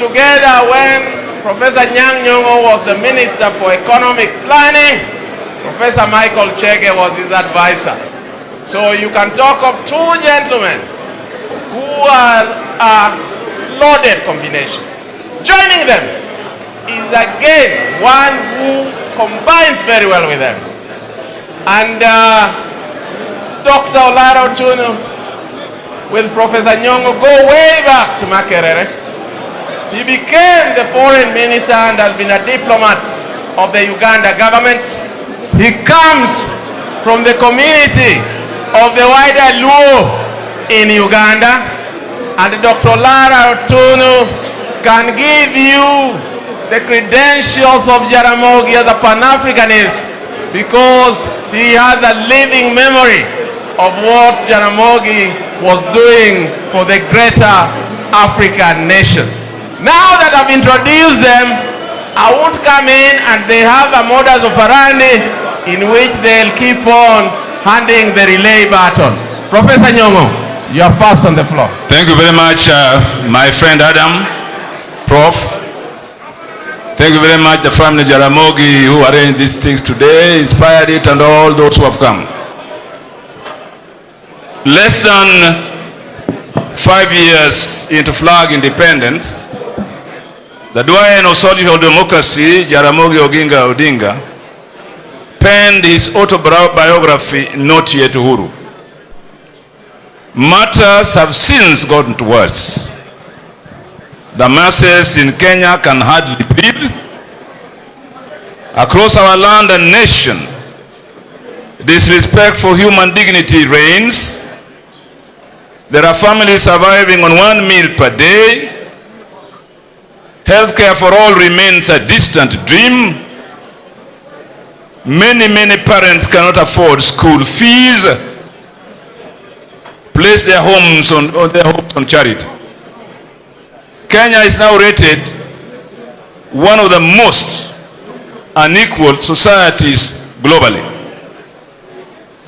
Together when Professor Nyang' Nyong'o was the Minister for Economic Planning, Professor Michael Chege was his advisor. So you can talk of two gentlemen who are a loaded combination. Joining them is again one who combines very well with them. And Dr. Olaro Tunu with Professor Nyong'o go way back to Makerere. He became the foreign minister and has been a diplomat of the Uganda government. He comes from the community of the wider Luo in Uganda. And Dr. Lara Tunu can give you the credentials of Jaramogi as a Pan-Africanist because he has a living memory of what Jaramogi was doing for the greater African nation. Now that I've introduced them, I won't come in and they have a modus operandi in which they'll keep on handing the relay baton. Professor Nyong'o, you are first on the floor. Thank you very much, my friend Adam, Prof. Thank you very much, the family Jaramogi who arranged these things today, inspired it, and all those who have come. Less than 5 years into flag independence, the doyen of social democracy, Jaramogi Oginga Odinga, penned his autobiography, Not Yet Uhuru. Matters have since gotten worse. The masses in Kenya can hardly breathe. Across our land and nation, disrespect for human dignity reigns. There are families surviving on 1 meal per day. Healthcare for all remains a distant dream. Many parents cannot afford school fees. Place their hopes on charity. Kenya is now rated one of the most unequal societies globally,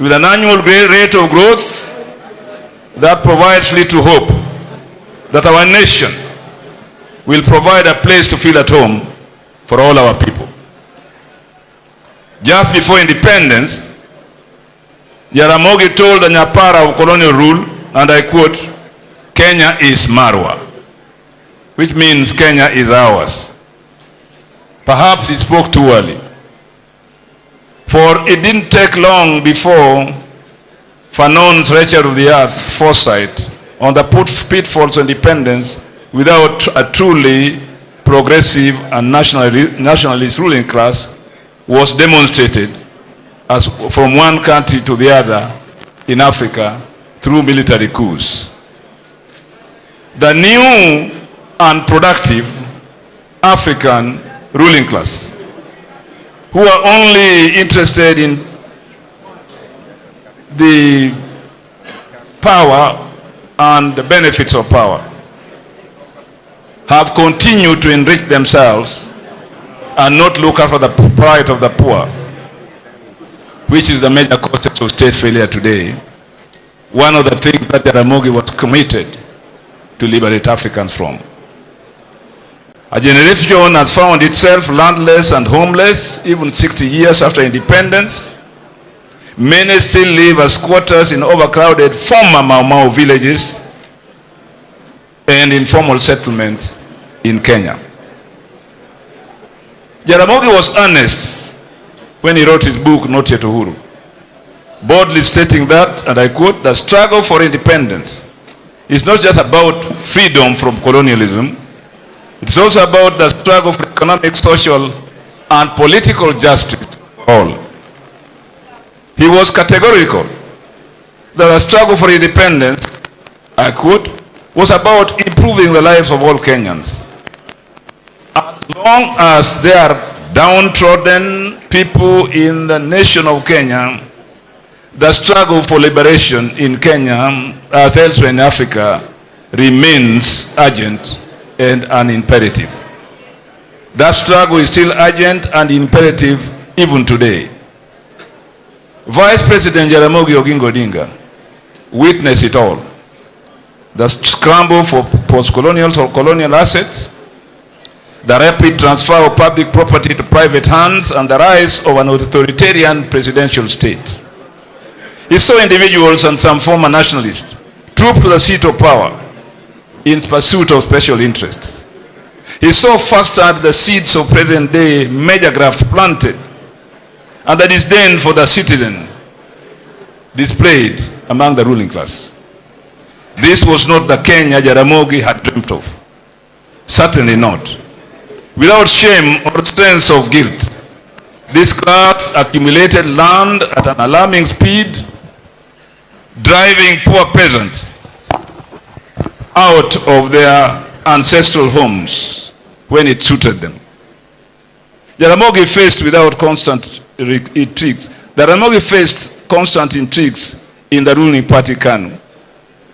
with an annual rate of growth that provides little hope that our nation will provide a place to feel at home for all our people. Just before independence, Jaramogi told the Nyapara of colonial rule, and I quote, "Kenya is Marwa," which means Kenya is ours. Perhaps he spoke too early, for it didn't take long before Fanon's Rachel of the Earth foresight on the pitfalls of independence without a truly progressive and nationalist ruling class was demonstrated as from one country to the other in Africa through military coups. The new and productive African ruling class, who are only interested in the power and the benefits of power, have continued to enrich themselves and not look after the plight of the poor, which is the major cause of state failure today. One of the things that Jaramogi was committed to liberate Africans from. A generation has found itself landless and homeless even 60 years after independence. Many still live as squatters in overcrowded former Mau Mau villages and informal settlements in Kenya. Jaramogi was earnest when he wrote his book, Not Yet Uhuru, boldly stating that, and I quote, "The struggle for independence is not just about freedom from colonialism, it's also about the struggle for economic, social, and political justice for all." He was categorical that the struggle for independence, I quote, was about improving the lives of all Kenyans. As long as there are downtrodden people in the nation of Kenya, the struggle for liberation in Kenya, as elsewhere in Africa, remains urgent and an imperative. That struggle is still urgent and imperative even today. Vice President Jaramogi Oginga Odinga witnessed it all. The scramble for post-colonial or colonial assets, the rapid transfer of public property to private hands, and the rise of an authoritarian presidential state. He saw individuals and some former nationalists troop to the seat of power in pursuit of special interests. He saw firsthand the seeds of present-day major graft planted and the disdain for the citizen displayed among the ruling class. This was not the Kenya Jaramogi had dreamt of. Certainly not. Without shame or sense of guilt, this class accumulated land at an alarming speed, driving poor peasants out of their ancestral homes when it suited them. Jaramogi faced without constant intrigues. Jaramogi faced constant intrigues in the ruling party KANU.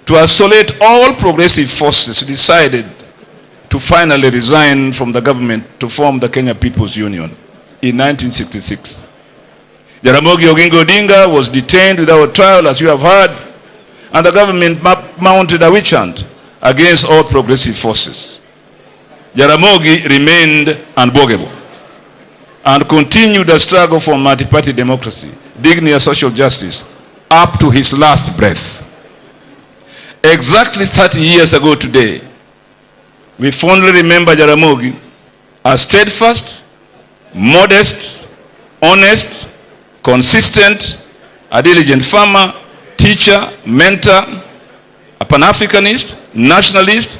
To isolate all progressive forces, decided to finally resign from the government to form the Kenya People's Union in 1966. Jaramogi Oginga Odinga was detained without trial, as you have heard, and the government mounted a witch hunt against all progressive forces. Jaramogi remained unbogable and continued the struggle for multi-party democracy, dignity and social justice up to his last breath. Exactly 30 years ago today, we fondly remember Jaramogi as steadfast, modest, honest, consistent, a diligent farmer, teacher, mentor, a Pan-Africanist, nationalist,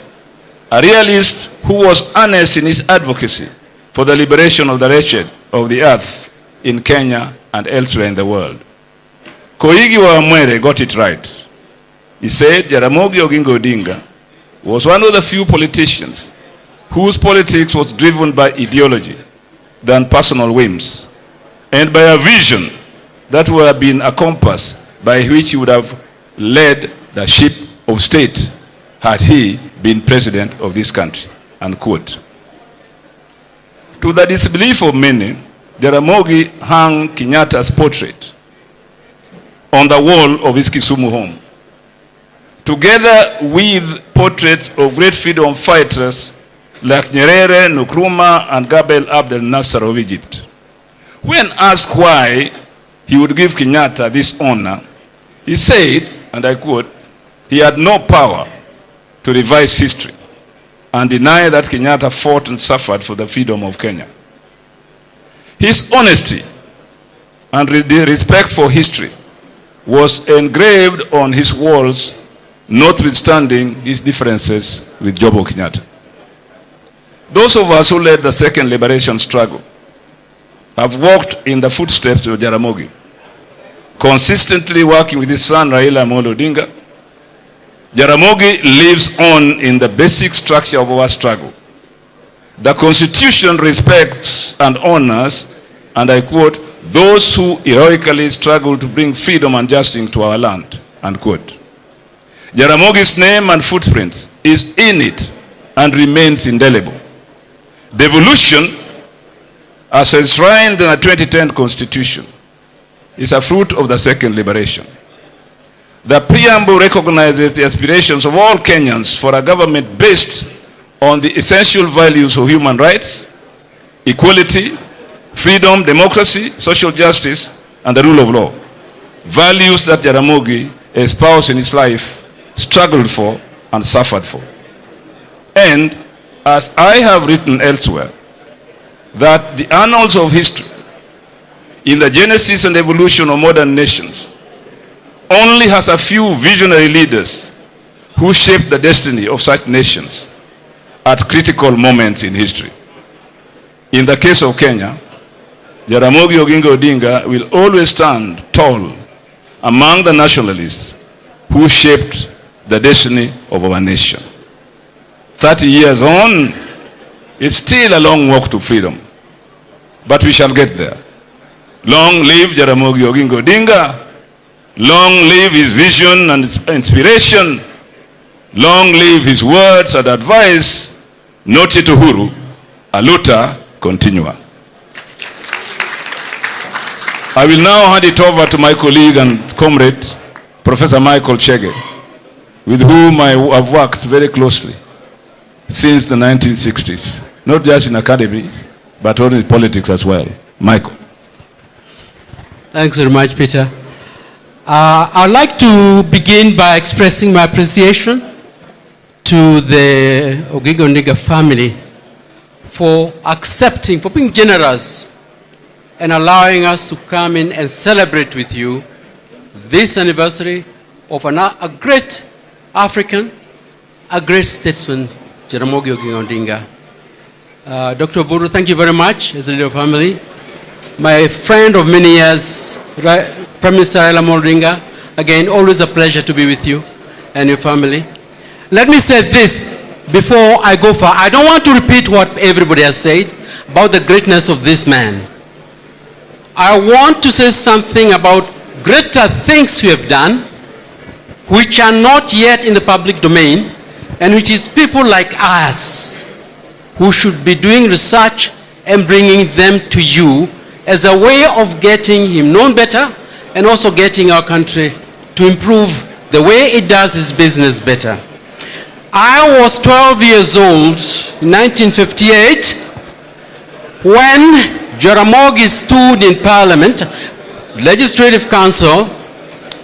a realist who was earnest in his advocacy for the liberation of the wretched of the earth in Kenya and elsewhere in the world. Koigi wa Mwere got it right. He said Jaramogi Oginga Odinga was one of the few politicians whose politics was driven by ideology than personal whims, and by a vision that would have been a compass by which he would have led the ship of state had he been president of this country, unquote. To the disbelief of many, Jaramogi hung Kenyatta's portrait on the wall of his Kisumu home, together with portraits of great freedom fighters like Nyerere, Nkrumah, and Gabriel Abdel Nasser of Egypt. When asked why he would give Kenyatta this honor, he said, and I quote, he had no power to revise history and deny that Kenyatta fought and suffered for the freedom of Kenya. His honesty and respect for history was engraved on his walls, notwithstanding his differences with Jomo Kenyatta. Those of us who led the second liberation struggle have walked in the footsteps of Jaramogi, consistently working with his son Raila Amolo Odinga. Jaramogi lives on in the basic structure of our struggle. The Constitution respects and honors, and I quote, those who heroically struggle to bring freedom and justice to our land, unquote. Jaramogi's name and footprints is in it and remains indelible. Devolution, as enshrined in the 2010 Constitution, is a fruit of the second liberation. The preamble recognizes the aspirations of all Kenyans for a government based on the essential values of human rights, equality, freedom, democracy, social justice, and the rule of law. Values that Jaramogi espoused in his life, struggled for, and suffered for. And, as I have written elsewhere, that the annals of history, in the genesis and evolution of modern nations, only has a few visionary leaders who shaped the destiny of such nations at critical moments in history. In the case of Kenya, Jaramogi Oginga Odinga will always stand tall among the nationalists who shaped the destiny of our nation. 30 years on, it's still a long walk to freedom, but we shall get there. Long live Jaramogi Oginga Odinga. Long live his vision and inspiration. Long live his words and advice. Note to uhuru, aluta continua. I will now hand it over to my colleague and comrade, Professor Michael Chege, with whom I have worked very closely since the 1960s. not just in academy, but also in politics as well. Michael. Thanks very much, Peter. I'd like to begin by expressing my appreciation to the Oginga family for accepting, for being generous and allowing us to come in and celebrate with you this anniversary of a great African, a great statesman, Jaramogi Oginga Odinga. Dr. Uhuru, thank you very much as a leader of family. My friend of many years, Prime Minister Raila Odinga, again, always a pleasure to be with you and your family. Let me say this before I go far. I don't want to repeat what everybody has said about the greatness of this man. I want to say something about greater things we have done, which are not yet in the public domain, and which is people like us who should be doing research and bringing them to you as a way of getting him known better and also getting our country to improve the way it does its business better. I was 12 years old in 1958 when Jaramogi stood in Parliament, Legislative Council,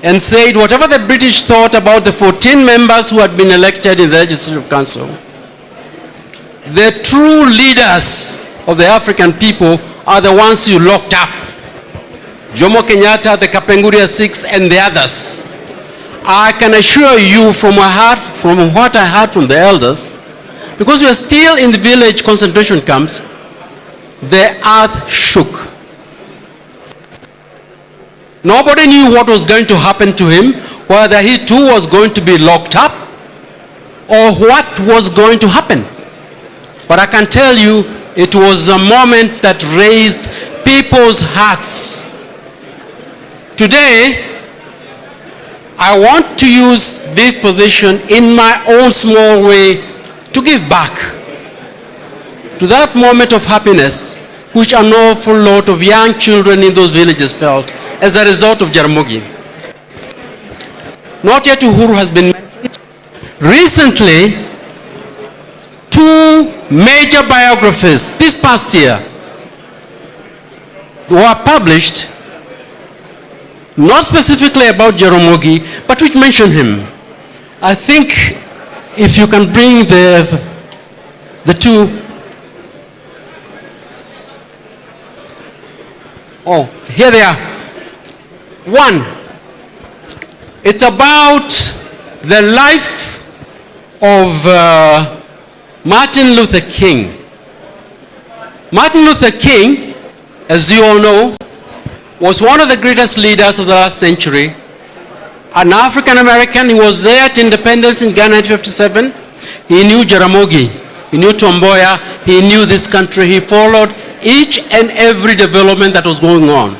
and said whatever the British thought about the 14 members who had been elected in the Legislative Council, the true leaders of the African people are the ones you locked up. Jomo Kenyatta, the Kapenguria Six, and the others. I can assure you from my heart, from what I heard from the elders, because we are still in the village concentration camps, the earth shook. Nobody knew what was going to happen to him, whether he too was going to be locked up, or what was going to happen. But I can tell you, it was a moment that raised people's hearts. Today, I want to use this position in my own small way to give back to that moment of happiness which an awful lot of young children in those villages felt as a result of Jaramogi. Not yet Uhuru has been mentioned. Recently, two major biographies this past year were published, not specifically about Jaramogi, but which mention him. I think if you can bring the two. Oh, here they are. One, it's about the life of Martin Luther King. Martin Luther King, as you all know, was one of the greatest leaders of the last century. An African American, he was there at independence in Ghana in 1957. He knew Jaramogi, he knew Tomboya, he knew this country. He followed each and every development that was going on.